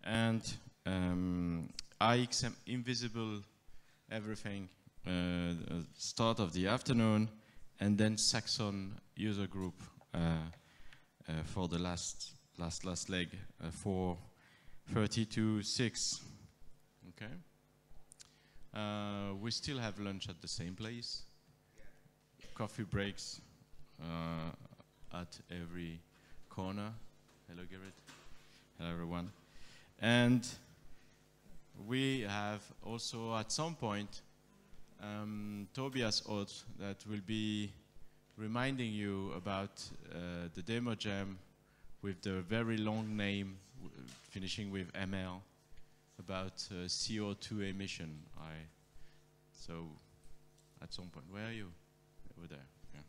and IXM Invisible Everything start of the afternoon, and then Saxon user group for the last leg, 4:30 to 6. Okay. We still have lunch at the same place. Coffee breaks at every corner. Hello, Garrett. Hello, everyone. And we have also at some point Tobias Ott that will be reminding you about the demo jam with the very long name finishing with ML about CO2 emission. So at some point, where are you? Over there. Yeah.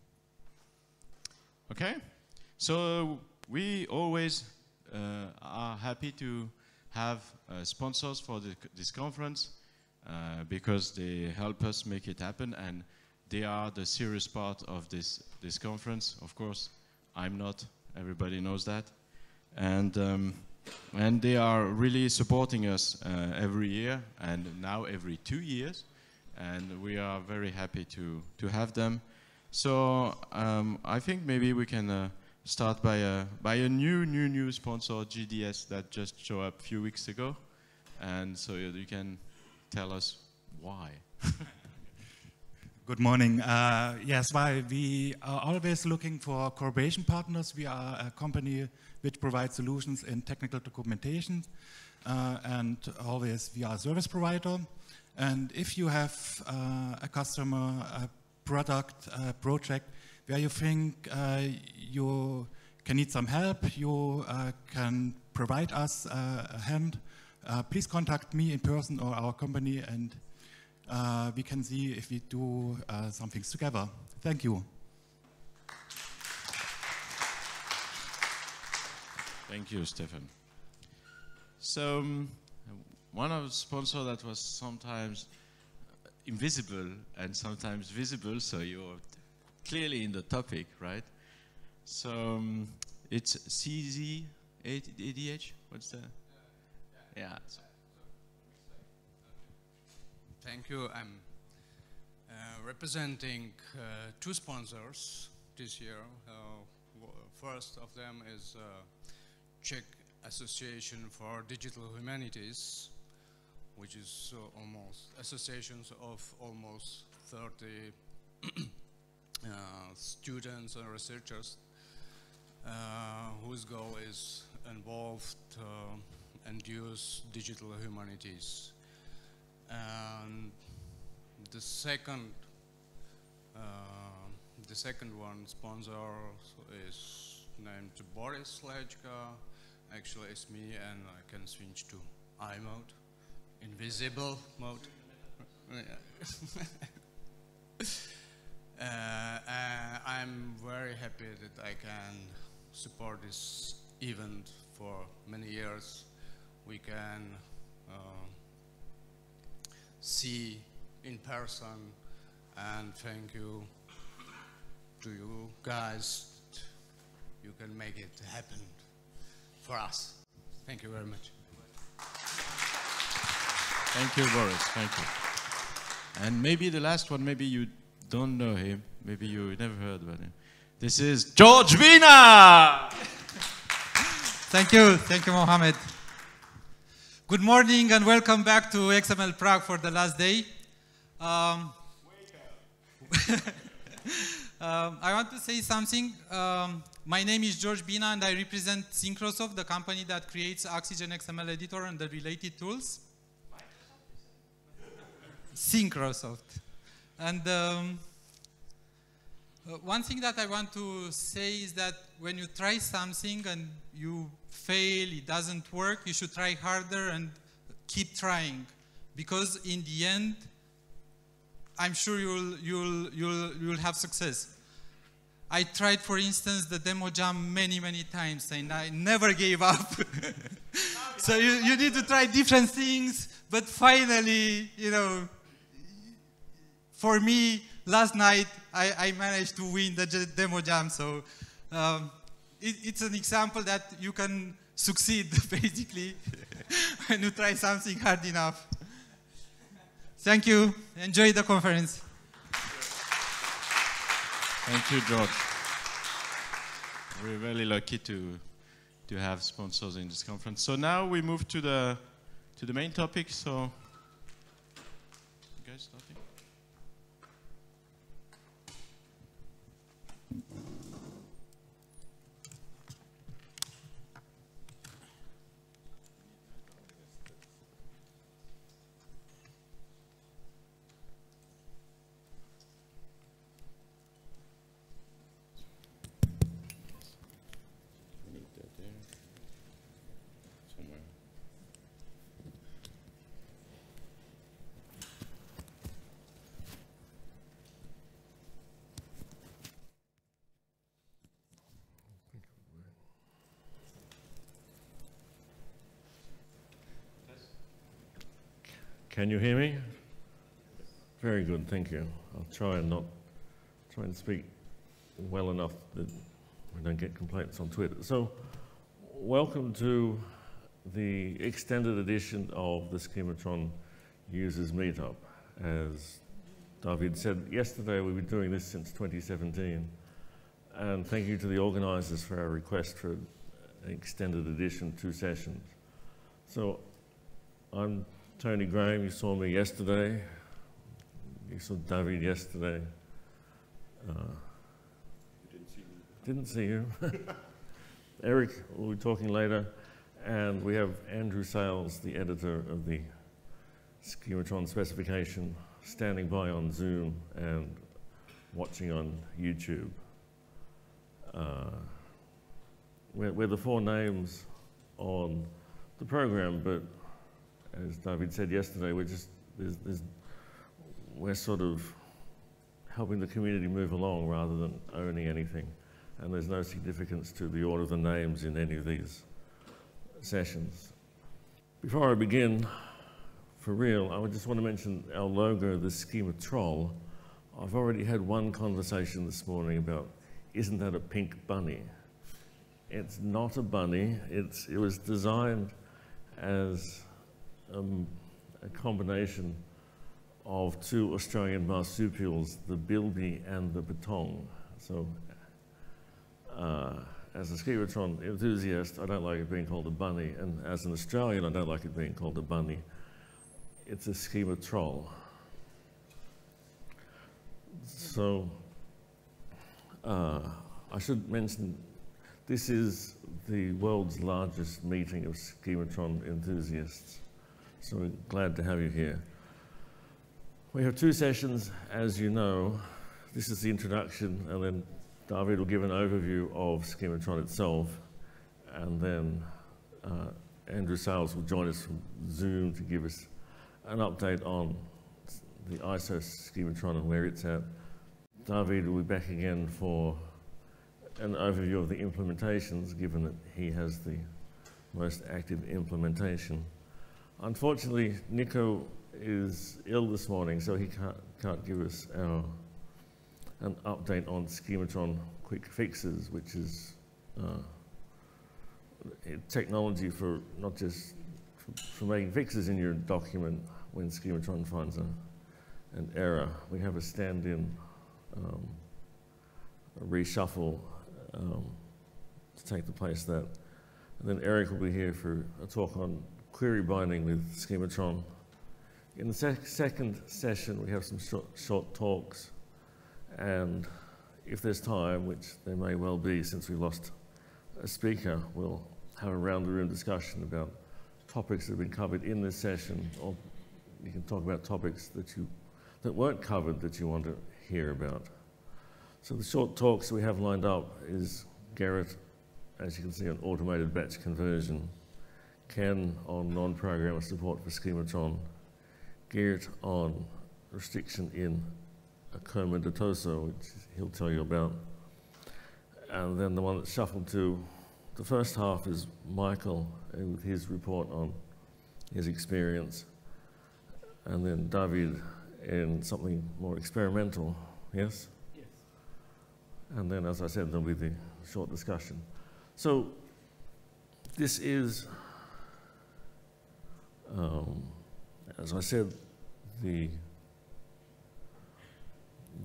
Okay. So we always are happy to have sponsors for this conference because they help us make it happen, and they are the serious part of this conference. Of course, I'm not. Everybody knows that, and they are really supporting us every year, and now every 2 years, and we are very happy to have them. So I think maybe we can start by a new sponsor, GDS, that just showed up a few weeks ago, and so you can tell us why. Good morning. Yes, why we are always looking for collaboration partners. We are a company which provides solutions in technical documentation, and always we are a service provider. And if you have a customer, a product, a project where you think you can need some help, you can provide us a hand, please contact me in person or our company, and we can see if we do some things together. Thank you. Thank you, Stefan. So one of the sponsors that was sometimes invisible and sometimes visible, so you're clearly in the topic, right? So it's CZ-ADH, what's that? Yeah. So. Thank you. I'm representing two sponsors this year. First of them is Czech Association for Digital Humanities, which is almost associations of almost 30 students and researchers whose goal is involved and use digital humanities. And the second one sponsor is named Boris Lechka. Actually, it's me, and I can switch to I mode, invisible mode. I'm very happy that I can support this event for many years. We can see in person, and thank you to you guys. You can make it happen for us. Thank you very much. Thank you, Boris. Thank you. And maybe the last one, maybe you don't know him. Maybe you never heard about him. This is George Wiener! Thank you, Mohammed. Good morning and welcome back to XML Prague for the last day. I want to say something. My name is George Bina and I represent Syncrosoft, the company that creates Oxygen XML editor and the related tools. Syncrosoft. And one thing that I want to say is that when you try something and you fail, it doesn't work, you should try harder and keep trying, because in the end, I'm sure you'll have success. I tried, for instance, the demo jam many times, and I never gave up. So you need to try different things, but finally, you know, for me, last night, I managed to win the demo jam, so it's an example that you can succeed, basically. when you try something hard enough. Thank you. Enjoy the conference. Thank you, George. We're really lucky to have sponsors in this conference. So now we move to the main topic. So, you guys starting? Can you hear me? Very good, thank you. I'll try and speak well enough that we don't get complaints on Twitter. So, welcome to the extended edition of the Schematron Users Meetup. As David said yesterday, we've been doing this since 2017. And thank you to the organisers for our request for an extended edition, 2 sessions. So, I'm Tony Graham. You saw me yesterday. You saw David yesterday. Didn't see you. Eric will be talking later. And we have Andrew Sales, the editor of the Schematron specification, standing by on Zoom and watching on YouTube. We're the 4 names on the program, but as David said yesterday, we're sort of helping the community move along rather than owning anything. And there's no significance to the order of the names in any of these sessions. Before I begin, for real, I just want to mention our logo, the Schema Troll. I've already had one conversation this morning about, isn't that a pink bunny? It's not a bunny. It was designed as a combination of 2 Australian marsupials, the bilby and the betong. So, as a Schematron enthusiast, I don't like it being called a bunny, and as an Australian, I don't like it being called a bunny. It's a Schema Troll. So, I should mention, this is the world's largest meeting of Schematron enthusiasts. So we're glad to have you here. We have 2 sessions, as you know. This is the introduction, and then David will give an overview of Schematron itself, and then Andrew Sales will join us from Zoom to give us an update on the ISO Schematron and where it's at. David will be back again for an overview of the implementations, given that he has the most active implementation. Unfortunately, Nico is ill this morning, so he can't give us an update on Schematron quick fixes, which is technology for not just for making fixes in your document when Schematron finds an error. We have a stand-in a reshuffle to take the place of that. And then Eric will be here for a talk on query binding with Schematron. In the second session, we have some short talks, and if there's time, which there may well be since we lost a speaker, we'll have a round-the-room discussion about topics that have been covered in this session, or you can talk about topics that weren't covered that you want to hear about. So the short talks we have lined up is Garrett, as you can see, on automated batch conversion, Ken on non-programmer support for Schematron, Garrett on restriction in Acoma Datoso, which he'll tell you about. And then the one that's shuffled to the first half is Michael with his report on his experience. And then David in something more experimental, yes? Yes. And then, as I said, there'll be the short discussion. So this is As I said, the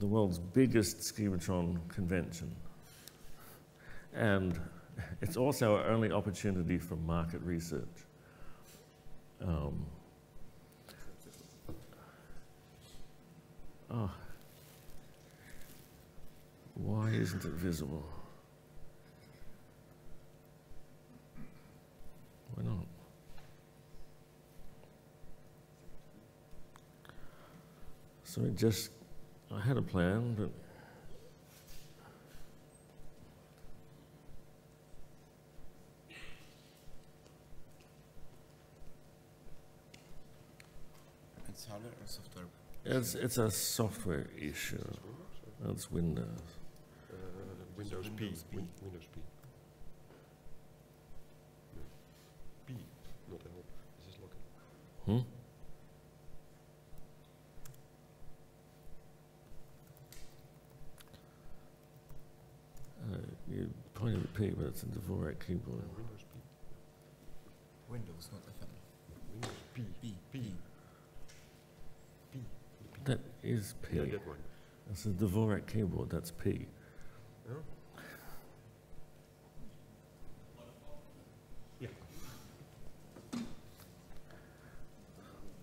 world's biggest schematron convention. And it's also our only opportunity for market research. Why isn't it visible? Why not? So I had a plan, but It's hardware or software? it's a software issue. That's Windows. Windows P. Windows P. No. P, not L. This is looking. You pointed at P, but it's a Dvorak keyboard. Windows P. Windows, not FM. Windows P. P. P. P. That is P. Yeah, that one. That's a Dvorak keyboard, that's P. Oh. Yeah.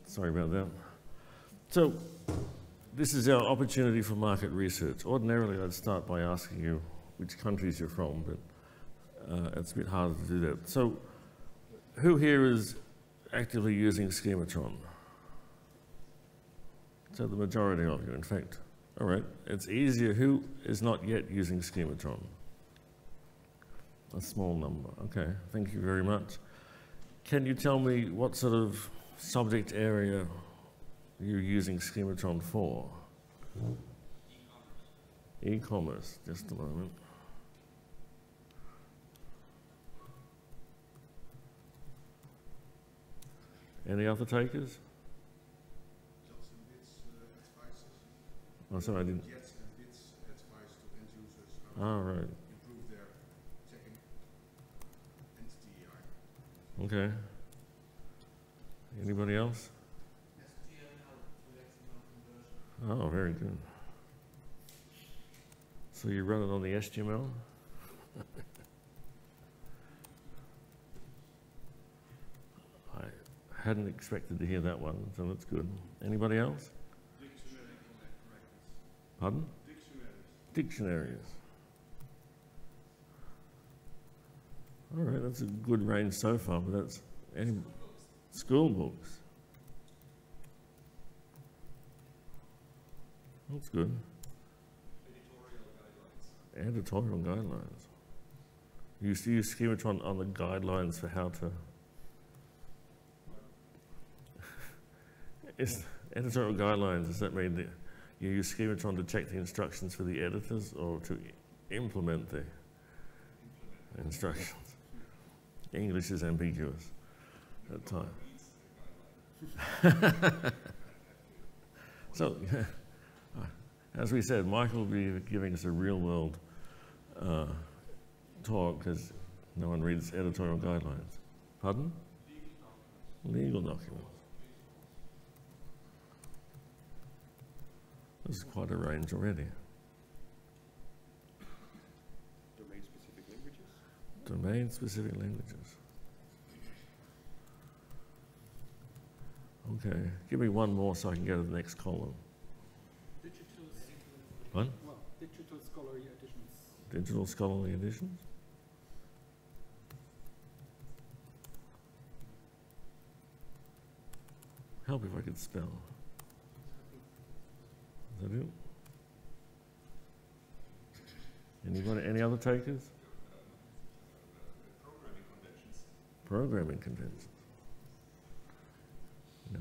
Sorry about that. So, this is our opportunity for market research. Ordinarily, I'd start by asking you which countries you're from, but it's a bit harder to do that. So, who here is actively using Schematron? So the majority of you, in fact. All right, it's easier. Who is not yet using Schematron? A small number. Okay, thank you very much. Can you tell me what sort of subject area you're using Schematron for? E-commerce, just a moment. Any other takers? Oh, sorry, I didn't. Jets and bits advice to end users how Oh, right. to improve their checking entity. Okay. Anybody else? Oh, very good. So you run it on the SGML? I hadn't expected to hear that one, so that's good. Anybody else? Pardon? Dictionaries. All right, that's a good range so far, but that's any school books. That's good. Editorial guidelines. You used to use Schematron on the guidelines for how to. Is editorial guidelines, does that mean that you use Schematron to check the instructions for the editors or to implement the instructions? English is ambiguous at times. So, as we said, Michael will be giving us a real-world talk because no one reads editorial guidelines. Pardon? Legal documents. This is quite a range already. Domain-specific languages. Domain-specific languages. Okay, give me one more so I can go to the next column. What? Well, digital scholarly editions. Digital scholarly editions? Help if I could spell. Is that it? Anybody, any other takers? Programming conventions. Programming conventions. No.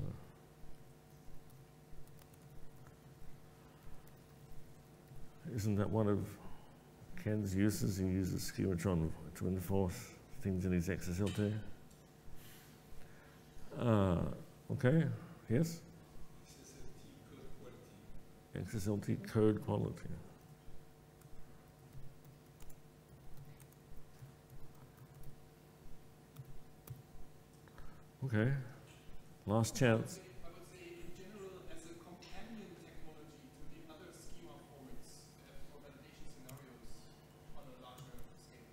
Isn't that one of Ken's uses? He uses Schematron to enforce things in his XSLT. Okay, yes? XSLT code quality. Okay. Last chance. I would say in general as a companion technology to the other schema formats for validation scenarios on a larger scale.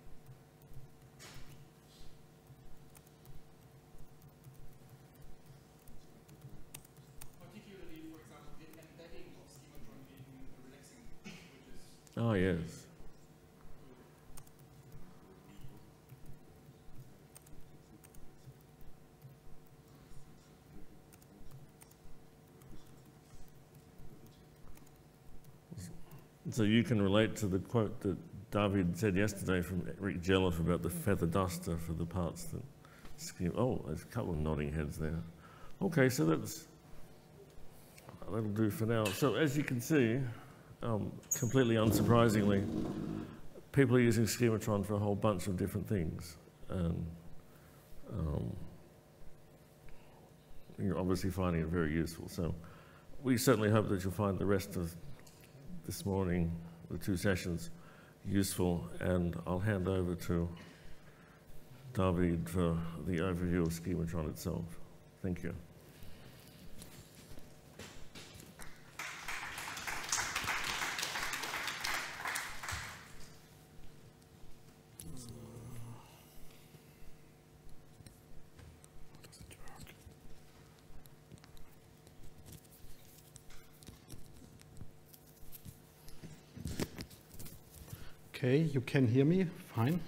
Particularly, for example, the embedding of schematron in relaxing, which is Oh, yes. So you can relate to the quote that David said yesterday from Rick Jelliffe about the feather duster for the parts that skim. Oh, there's a couple of nodding heads there. Okay, so that'll do for now. So as you can see, completely unsurprisingly, people are using Schematron for a whole bunch of different things. And you're obviously finding it very useful. So we certainly hope that you'll find the rest of this morning, the 2 sessions, useful, and I'll hand over to David for the overview of Schematron itself. Thank you. Okay, you can hear me fine.